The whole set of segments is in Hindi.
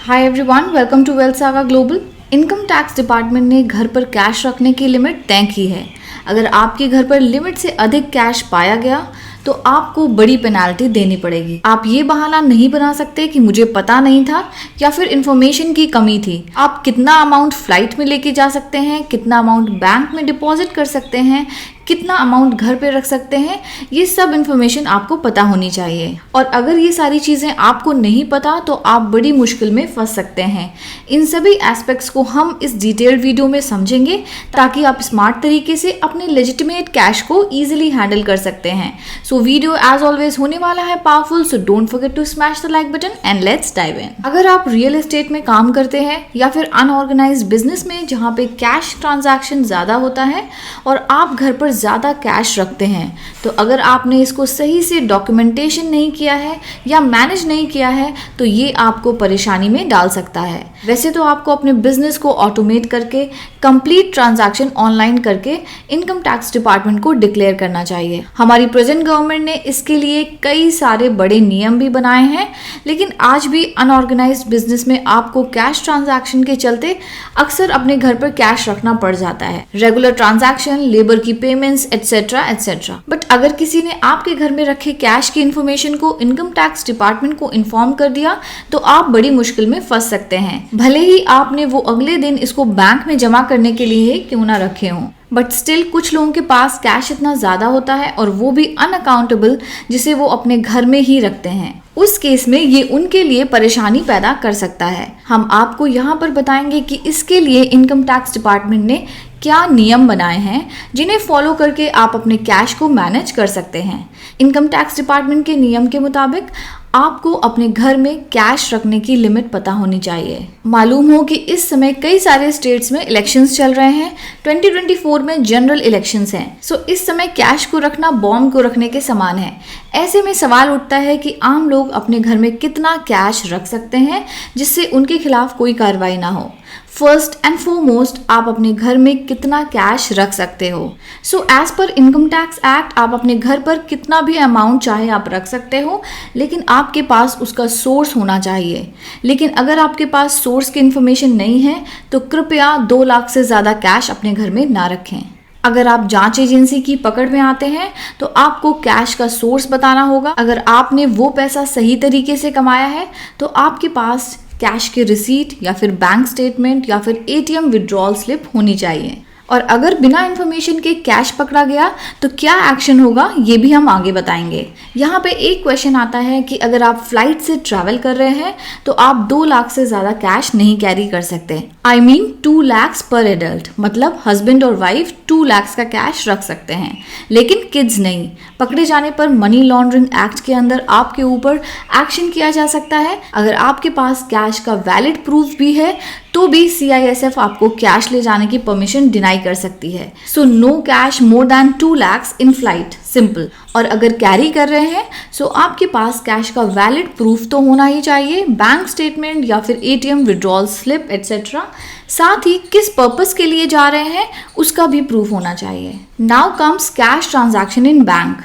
Hi everyone, welcome to Wealth Saga Global. Income tax department ने घर पर कैश रखने की लिमिट तय की है। अगर आपके घर पर लिमिट से अधिक कैश पाया गया तो आपको बड़ी पेनाल्टी देनी पड़ेगी। आप ये बहाना नहीं बना सकते कि मुझे पता नहीं था या फिर इंफॉर्मेशन की कमी थी। आप कितना अमाउंट फ्लाइट में लेके जा सकते हैं, कितना अमाउंट बैंक में डिपॉजिट कर सकते हैं, कितना अमाउंट घर पे रख सकते हैं, ये सब इन्फॉर्मेशन आपको पता होनी चाहिए। और अगर ये सारी चीज़ें आपको नहीं पता तो आप बड़ी मुश्किल में फंस सकते हैं। इन सभी एस्पेक्ट्स को हम इस डिटेल्ड वीडियो में समझेंगे ताकि आप स्मार्ट तरीके से अपने लेजिटिमेट कैश को ईजिली हैंडल कर सकते हैं। सो वीडियो एज ऑलवेज होने वाला है powerful, so don't forget to smash the like button and let's dive in. अगर आप रियल एस्टेट में काम करते हैं या फिर अनऑर्गेनाइज्ड बिजनेस में जहाँ पे कैश ट्रांजैक्शन ज़्यादा होता है और आप घर पर ज़्यादा कैश रखते हैं, तो अगर आपने इसको सही से डॉक्यूमेंटेशन नहीं किया है या मैनेज नहीं किया है तो ये आपको परेशानी में डाल सकता है। वैसे तो आपको अपने बिजनेस को ऑटोमेट करके कंप्लीट ट्रांजैक्शन ऑनलाइन करके इनकम टैक्स डिपार्टमेंट को डिक्लेयर करना चाहिए। हमारी प्रेजेंट गवर्नमेंट ने इसके लिए कई सारे बड़े नियम भी बनाए हैं, लेकिन आज भी अनऑर्गेनाइज्ड बिजनेस में आपको कैश ट्रांजैक्शन के चलते अक्सर अपने घर पर कैश रखना पड़ जाता है। रेगुलर ट्रांजैक्शन, लेबर की पेमेंट्स एटसेट्रा एटसेट्रा। बट अगर किसी ने आपके घर में रखे कैश की इन्फॉर्मेशन को इनकम टैक्स डिपार्टमेंट को इन्फॉर्म कर दिया तो आप बड़ी मुश्किल में फंस सकते हैं, भले ही आपने वो अगले दिन इसको बैंक में जमा करने के लिए क्यों ना रखे हों। बट स्टिल कुछ लोगों के पास कैश इतना ज़्यादा होता है और वो भी अनअकाउंटेबल, जिसे वो अपने घर में ही रखते हैं। उस केस में ये उनके लिए परेशानी पैदा कर सकता है। हम आपको यहाँ पर बताएंगे कि इसके लिए इनकम टैक्स डिपार्टमेंट ने क्या नियम बनाए हैं जिन्हें फॉलो करके आप अपने कैश को मैनेज कर सकते हैं। इनकम टैक्स डिपार्टमेंट के नियम के मुताबिक आपको अपने घर में कैश रखने की लिमिट पता होनी चाहिए। मालूम हो कि इस समय कई सारे स्टेट्स में इलेक्शंस चल रहे हैं। 2024 में जनरल इलेक्शंस हैं, सो इस समय कैश को रखना बॉम्ब को रखने के समान है। ऐसे में सवाल उठता है कि आम लोग अपने घर में कितना कैश रख सकते हैं जिससे उनके खिलाफ कोई कार्रवाई ना हो। फर्स्ट एंड फॉरमोस्ट, आप अपने घर में कितना कैश रख सकते हो। So as per income tax act आप अपने घर पर कितना भी अमाउंट चाहे आप रख सकते हो, लेकिन आपके पास उसका सोर्स होना चाहिए। लेकिन अगर आपके पास सोर्स की इन्फॉर्मेशन नहीं है तो कृपया 2 लाख से ज़्यादा कैश अपने घर में ना रखें। अगर आप जांच एजेंसी की पकड़ में आते हैं तो आपको कैश का सोर्स बताना होगा। अगर आपने वो पैसा सही तरीके से कमाया है तो आपके पास कैश की रिसीट या फिर बैंक स्टेटमेंट या फिर एटीएम विड्रॉल स्लिप होनी चाहिए। और अगर बिना इन्फॉर्मेशन के कैश पकड़ा गया तो क्या एक्शन होगा ये भी हम आगे बताएंगे। यहाँ पे एक क्वेश्चन आता है कि अगर आप फ्लाइट से ट्रैवल कर रहे हैं तो आप 2 लाख से ज़्यादा कैश नहीं कैरी कर सकते। I mean 2 lakhs पर एडल्ट, मतलब हस्बैंड और वाइफ 2 lakhs का कैश रख सकते हैं, लेकिन किड्स नहीं। पकड़े जाने पर मनी लॉन्ड्रिंग एक्ट के अंदर आपके ऊपर एक्शन किया जा सकता है। अगर आपके पास कैश का वैलिड प्रूफ भी है तो भी CISF आपको कैश ले जाने की परमिशन डिनाई कर सकती है। So no cash more than 2 lakhs in flight, simple. और अगर कैरी कर रहे हैं सो आपके पास कैश का वैलिड प्रूफ तो होना ही चाहिए, बैंक स्टेटमेंट या फिर एटीएम विड्रॉल स्लिप एटसेट्रा। साथ ही किस पर्पस के लिए जा रहे हैं उसका भी प्रूफ होना चाहिए। Now comes cash transaction in bank.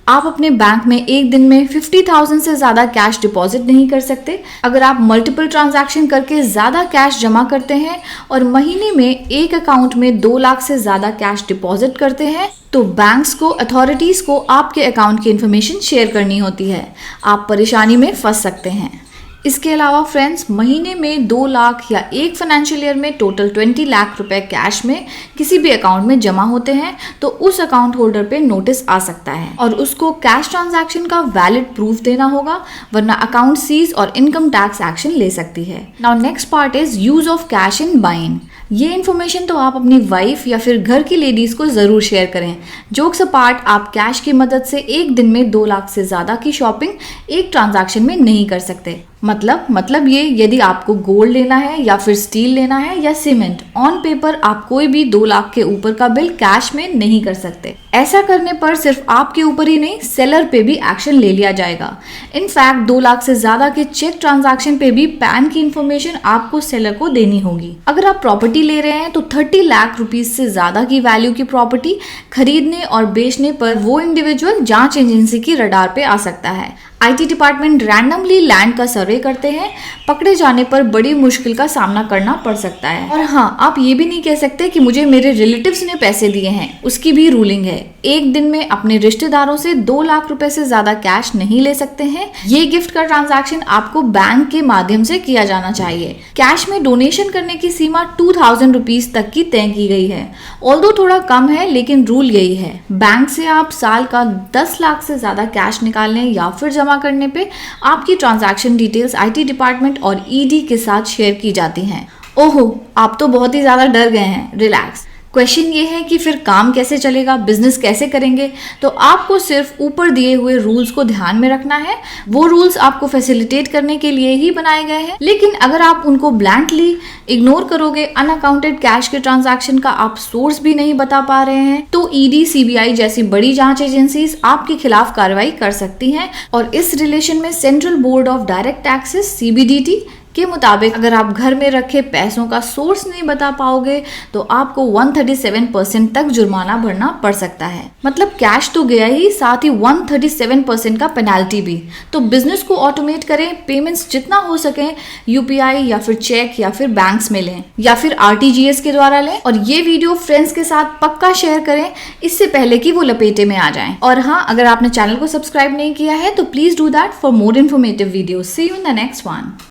आप अपने बैंक में एक दिन में 50,000 से ज़्यादा कैश डिपॉजिट नहीं कर सकते। अगर आप मल्टीपल ट्रांजैक्शन करके ज़्यादा कैश जमा करते हैं और महीने में एक अकाउंट में 2 लाख से ज़्यादा कैश डिपॉजिट करते हैं तो बैंक्स को, अथॉरिटीज़ को आपके अकाउंट की इन्फॉर्मेशन शेयर करनी होती है। आप परेशानी में फंस सकते हैं। इसके अलावा फ्रेंड्स, महीने में 2 लाख या एक फाइनेंशियल ईयर में टोटल 20 लाख रुपए कैश में किसी भी अकाउंट में जमा होते हैं तो उस अकाउंट होल्डर पे नोटिस आ सकता है और उसको कैश ट्रांजैक्शन का वैलिड प्रूफ देना होगा, वरना अकाउंट सीज और इनकम टैक्स एक्शन ले सकती है। Now next part is use of cash in buying. ये इन्फॉर्मेशन तो आप अपनी वाइफ या फिर घर की लेडीज को जरूर शेयर करें। जोक्स अपार्ट, आप कैश की मदद से एक दिन में 2 लाख से ज्यादा की शॉपिंग एक ट्रांजैक्शन में नहीं कर सकते। मतलब ये, यदि आपको गोल्ड लेना है या फिर स्टील लेना है या सीमेंट, ऑन पेपर आप कोई भी 2 लाख के ऊपर का बिल कैश में नहीं कर सकते। ऐसा करने पर सिर्फ आपके ऊपर ही नहीं, सेलर पे भी एक्शन ले लिया जाएगा। इनफैक्ट 2 लाख से ज्यादा के चेक ट्रांजैक्शन पे भी पैन की इंफॉर्मेशन आपको सेलर को देनी होगी। अगर आप प्रॉपर्टी ले रहे हैं तो 30 लाख रुपीज से ज्यादा की वैल्यू की प्रॉपर्टी खरीदने और बेचने पर वो इंडिविजुअल जांच एजेंसी की रडार पे आ सकता है। आईटी डिपार्टमेंट रैंडमली लैंड का सर्वे करते हैं, पकड़े जाने पर बड़ी मुश्किल का सामना करना पड़ सकता है। और हाँ, आप ये भी नहीं कह सकते कि मुझे मेरे रिलेटिव्स ने पैसे दिए हैं, उसकी भी रूलिंग है। एक दिन में अपने रिश्तेदारों से 2 लाख रुपए से ज्यादा कैश नहीं ले सकते हैं। ये गिफ्ट का ट्रांजैक्शन आपको बैंक के माध्यम से किया जाना चाहिए। कैश में डोनेशन करने की सीमा 2000 रुपीज तक की तय की गई है। ऑल्दो थोड़ा कम है, लेकिन रूल यही है। बैंक से आप साल का 10 लाख से ज्यादा कैश निकालने या फिर जमा करने पे आपकी ट्रांजैक्शन डिटेल्स आईटी डिपार्टमेंट और ईडी के साथ शेयर की जाती हैं। ओहो, आप तो बहुत ही ज्यादा डर गए हैं। रिलैक्स। क्वेश्चन ये है कि फिर काम कैसे चलेगा, बिजनेस कैसे करेंगे? तो आपको सिर्फ ऊपर दिए हुए रूल्स को ध्यान में रखना है। वो रूल्स आपको फैसिलिटेट करने के लिए ही बनाए गए हैं, लेकिन अगर आप उनको ब्लैंकली इग्नोर करोगे, अनअकाउंटेड कैश के ट्रांजैक्शन का आप सोर्स भी नहीं बता पा रहे हैं, तो ईडी, सीबीआई जैसी बड़ी जांच एजेंसीज आपके खिलाफ कार्रवाई कर सकती हैं। और इस रिलेशन में central board of direct taxes (CBDT) के मुताबिक अगर आप घर में रखे पैसों का सोर्स नहीं बता पाओगे तो आपको 137% तक जुर्माना भरना पड़ सकता है। मतलब कैश तो गया ही, साथ ही 137% का पेनाल्टी भी। तो बिजनेस को ऑटोमेट करें, पेमेंट्स जितना हो सके यूपीआई या फिर चेक या फिर बैंक्स में लें या फिर आरटीजीएस के द्वारा लें। और ये वीडियो फ्रेंड्स के साथ पक्का शेयर करें, इससे पहले कि वो लपेटे में आ जाएं। और हाँ, अगर आपने चैनल को सब्सक्राइब नहीं किया है तो please do that for more informative videos. See you in the next one.